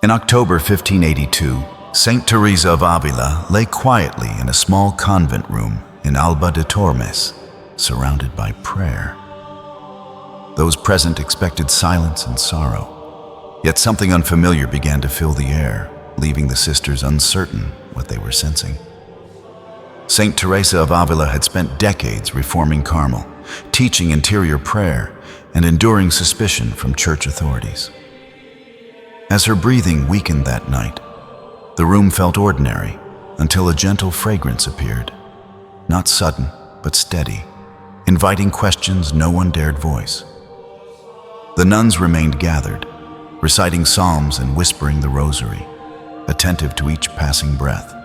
In October 1582, Saint Teresa of Ávila lay quietly in a small convent room in Alba de Tormes, surrounded by prayer. Those present expected silence and sorrow, yet something unfamiliar began to fill the air, leaving the sisters uncertain what they were sensing. Saint Teresa of Ávila had spent decades reforming Carmel, teaching interior prayer, and enduring suspicion from church authorities. As her breathing weakened that night, the room felt ordinary until a gentle fragrance appeared, not sudden, but steady, inviting questions no one dared voice. The nuns remained gathered, reciting psalms and whispering the rosary, attentive to each passing breath.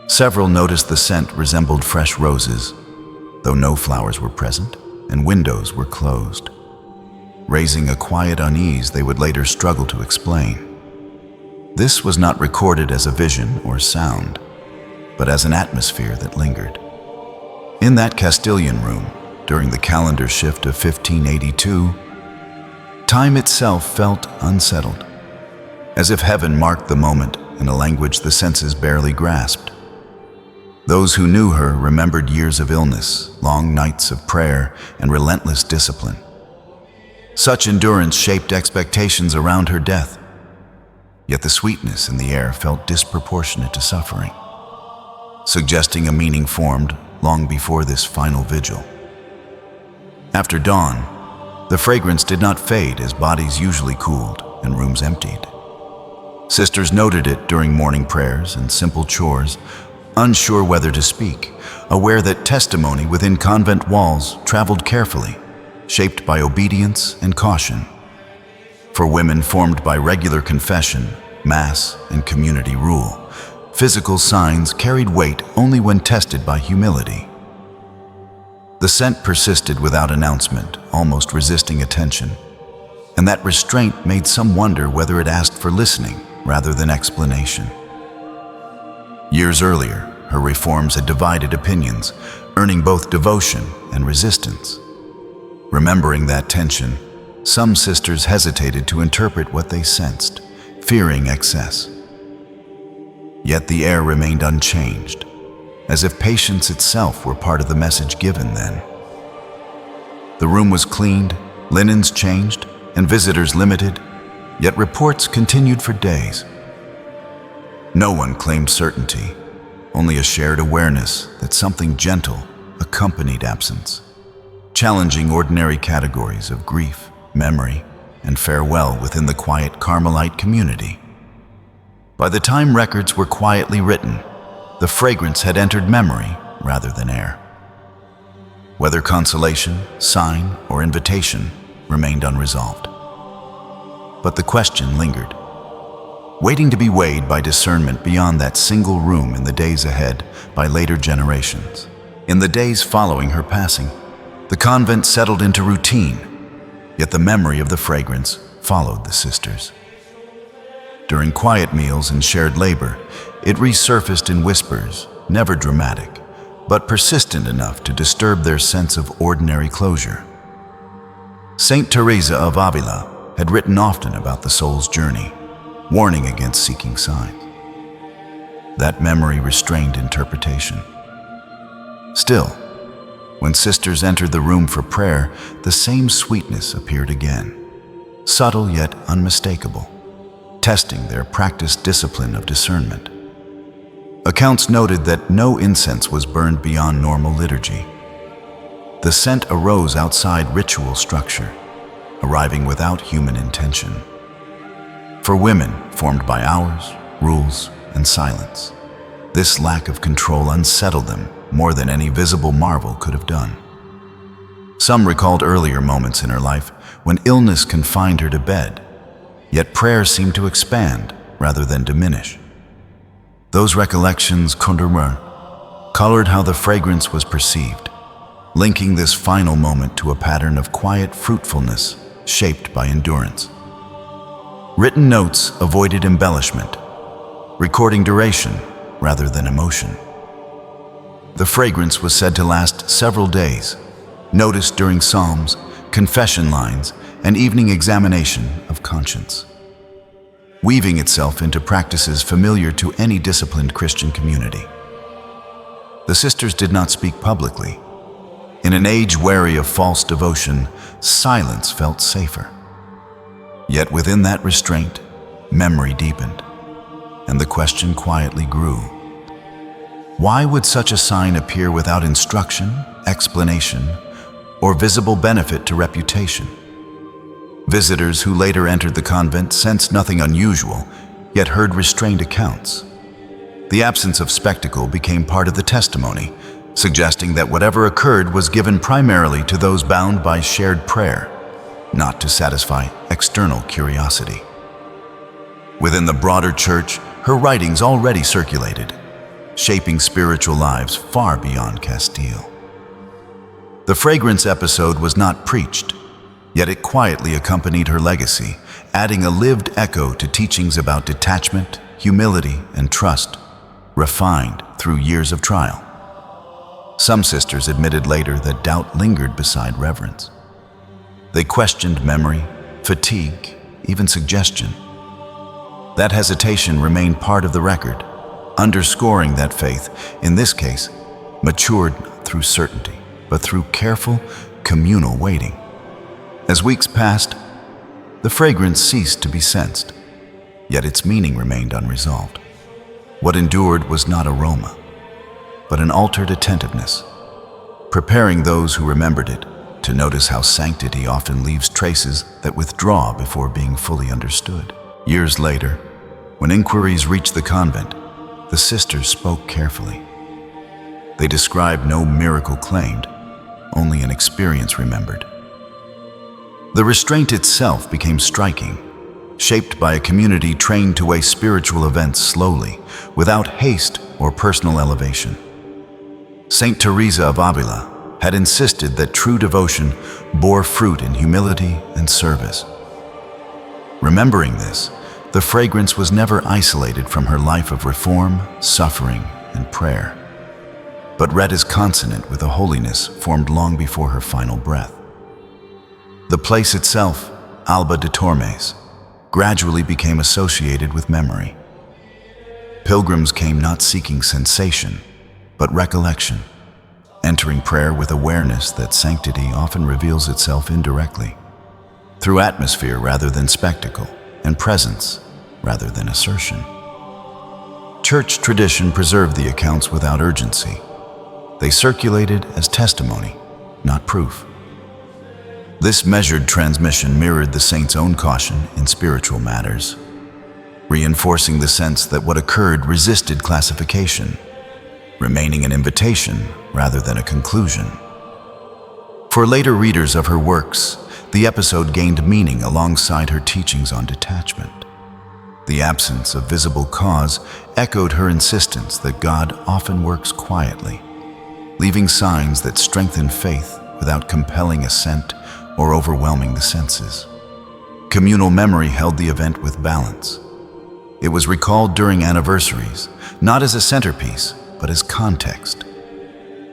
Several noticed the scent resembled fresh roses, though no flowers were present and windows were closed, raising a quiet unease they would later struggle to explain. This was not recorded as a vision or sound, but as an atmosphere that lingered. In that Castilian room, during the calendar shift of 1582, time itself felt unsettled, as if heaven marked the moment in a language the senses barely grasped. Those who knew her remembered years of illness, long nights of prayer, and relentless discipline. Such endurance shaped expectations around her death, yet the sweetness in the air felt disproportionate to suffering, suggesting a meaning formed long before this final vigil. After dawn, the fragrance did not fade as bodies usually cooled and rooms emptied. Sisters noted it during morning prayers and simple chores, unsure whether to speak, aware that testimony within convent walls traveled carefully, shaped by obedience and caution. For women formed by regular confession, mass, and community rule, physical signs carried weight only when tested by humility. The scent persisted without announcement, almost resisting attention, and that restraint made some wonder whether it asked for listening rather than explanation. Years earlier, her reforms had divided opinions, earning both devotion and resistance. Remembering that tension, some sisters hesitated to interpret what they sensed, fearing excess. Yet the air remained unchanged, as if patience itself were part of the message given then. The room was cleaned, linens changed, and visitors limited, yet reports continued for days. No one claimed certainty, only a shared awareness that something gentle accompanied absence, challenging ordinary categories of grief, memory, and farewell within the quiet Carmelite community. By the time records were quietly written, the fragrance had entered memory rather than air. Whether consolation, sign, or invitation remained unresolved. But the question lingered, waiting to be weighed by discernment beyond that single room in the days ahead by later generations. In the days following her passing, the convent settled into routine, yet the memory of the fragrance followed the sisters. During quiet meals and shared labor, it resurfaced in whispers, never dramatic, but persistent enough to disturb their sense of ordinary closure. Saint Teresa of Ávila had written often about the soul's journey, warning against seeking signs. That memory restrained interpretation. Still, when sisters entered the room for prayer, the same sweetness appeared again, subtle yet unmistakable, testing their practiced discipline of discernment. Accounts noted that no incense was burned beyond normal liturgy. The scent arose outside ritual structure, arriving without human intention. For women formed by hours, rules, and silence, this lack of control unsettled them more than any visible marvel could have done. Some recalled earlier moments in her life when illness confined her to bed, yet prayer seemed to expand rather than diminish. Those recollections colored how the fragrance was perceived, linking this final moment to a pattern of quiet fruitfulness shaped by endurance. Written notes avoided embellishment, recording duration rather than emotion. The fragrance was said to last several days, noticed during psalms, confession lines, and evening examination of conscience. weaving itself into practices familiar to any disciplined Christian community. The sisters did not speak publicly. In an age wary of false devotion, silence felt safer. Yet within that restraint, memory deepened, and the question quietly grew. Why would such a sign appear without instruction, explanation, or visible benefit to reputation? Visitors who later entered the convent sensed nothing unusual, yet heard restrained accounts. The absence of spectacle became part of the testimony, suggesting that whatever occurred was given primarily to those bound by shared prayer, not to satisfy external curiosity. Within the broader church, her writings already circulated, shaping spiritual lives far beyond Castile. The fragrance episode was not preached, yet it quietly accompanied her legacy, adding a lived echo to teachings about detachment, humility, and trust, refined through years of trial. Some sisters admitted later that doubt lingered beside reverence. They questioned memory, fatigue, even suggestion. That hesitation remained part of the record, underscoring that faith, in this case, matured not through certainty, but through careful, communal waiting. As weeks passed, the fragrance ceased to be sensed, yet its meaning remained unresolved. What endured was not aroma, but an altered attentiveness, preparing those who remembered it to notice how sanctity often leaves traces that withdraw before being fully understood. Years later, when inquiries reached the convent, the sisters spoke carefully. They described no miracle claimed, only an experience remembered. The restraint itself became striking, shaped by a community trained to weigh spiritual events slowly, without haste or personal elevation. Saint Teresa of Ávila had insisted that true devotion bore fruit in humility and service. Remembering this, the fragrance was never isolated from her life of reform, suffering, and prayer, but read as consonant with a holiness formed long before her final breath. The place itself, Alba de Tormes, gradually became associated with memory. Pilgrims came not seeking sensation, but recollection, entering prayer with awareness that sanctity often reveals itself indirectly, through atmosphere rather than spectacle, and presence rather than assertion. Church tradition preserved the accounts without urgency. They circulated as testimony, not proof. This measured transmission mirrored the saint's own caution in spiritual matters, reinforcing the sense that what occurred resisted classification, remaining an invitation rather than a conclusion. For later readers of her works, the episode gained meaning alongside her teachings on detachment. The absence of visible cause echoed her insistence that God often works quietly, leaving signs that strengthen faith without compelling assent or overwhelming the senses. Communal memory held the event with balance. It was recalled during anniversaries, not as a centerpiece, but as context.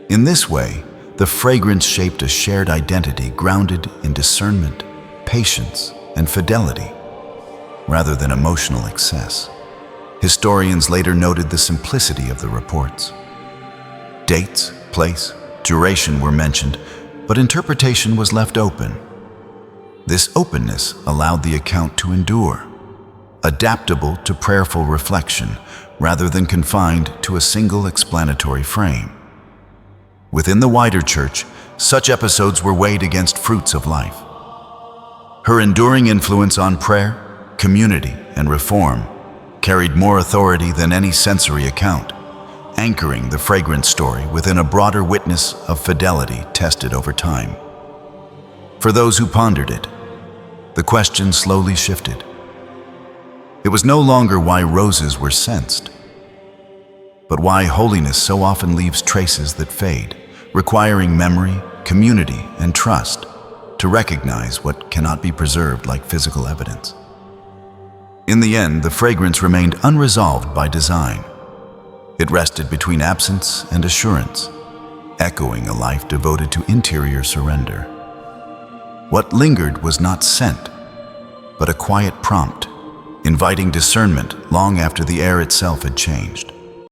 In this way, the fragrance shaped a shared identity grounded in discernment, patience, and fidelity, rather than emotional excess. Historians later noted the simplicity of the reports. Dates, place, duration were mentioned, but interpretation was left open. This openness allowed the account to endure, adaptable to prayerful reflection rather than confined to a single explanatory frame. Within the wider church, such episodes were weighed against fruits of life. Her enduring influence on prayer, community, and reform carried more authority than any sensory account, anchoring the fragrance story within a broader witness of fidelity tested over time. For those who pondered it, the question slowly shifted. It was no longer why roses were sensed, but why holiness so often leaves traces that fade, requiring memory, community, and trust to recognize what cannot be preserved like physical evidence. In the end, the fragrance remained unresolved by design. It rested between absence and assurance, echoing a life devoted to interior surrender. What lingered was not scent, but a quiet prompt, inviting discernment long after the air itself had changed.